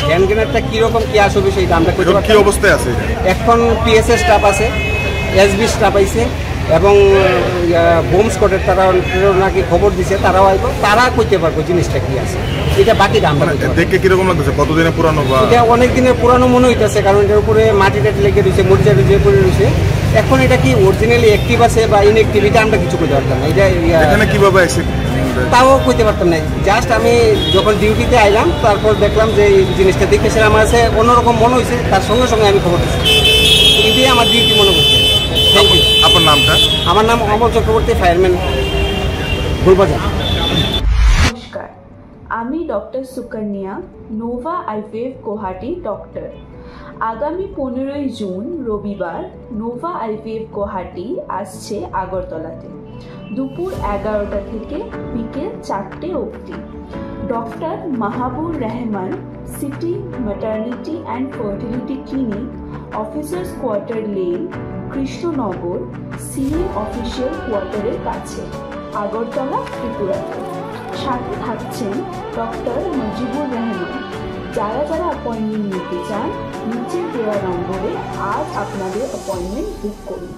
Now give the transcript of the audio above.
Hand গ্রেনেডটা কীরকম কী আসবে সেইটা আমরা করতে পারছি। কি অবস্থায় আছে এখন পিএসএ স্টাফ আছে, এসবি স্টাফ আইছে এবং বোম স্কোয়াডের তারা নাকি খবর দিছে, তারাও আইব, তারা কইতে পারবো জিনিসটা কি আছে। এটা বাকি আমরা দেখে কিরকম লাগতেছে, কতদিনের পুরানো? এটা অনেক দিনের পুরানো মনে হইতেছে, কারণ এটার উপরে মাটি টাটি লেগে রয়েছে, মরিচা রয়েছে, পড়ে রয়েছে। এখন এটা কি অরিজিনালি অ্যাক্টিভ আছে বা ইনঅ্যাক্টিভ এটা আমরা কিছু করতে পারতাম না। এটা এখানে কিভাবে তাও কইতে পারতাম না। জাস্ট আমি যখন ডিউটিতে আইলাম তারপর দেখলাম যে এই জিনিসটা দেখেছিলাম, আমার কাছে অন্যরকম মনে হয়েছে, তার সঙ্গে সঙ্গে আমি খবর দিচ্ছি। এটাই আমার ডিউটি মনে করছে। Thank you. আপনার নামটা? আমার নাম অমল চক্রবর্তী, ফায়ারম্যান, গুলবাজার। নমস্কার, আমি doctor Sukanya, Nova IVF Guwahati doctor. আগামী 15ই জুন রবিবার নোভা আইভিএফ গুয়াহাটি আসছে আগরতলাতে দুপুর 11টা থেকে বিকেল 4টে অবধি। Doctor Mahabur Rahman, city maternity and fertility clinic, officers quarter lane, Krishnanagar, CM official কোয়ার্টারের কাছে, আগরতলা, ত্রিপুরাতে। সাথে থাকছেন ডক্টর মুজিবুর রহমান। যারা যারা অ্যাপয়েন্টমেন্ট নিতে চান নিচে দেওয়া নম্বরে আজ আপনাদের অ্যাপয়েন্টমেন্ট বুক করুন।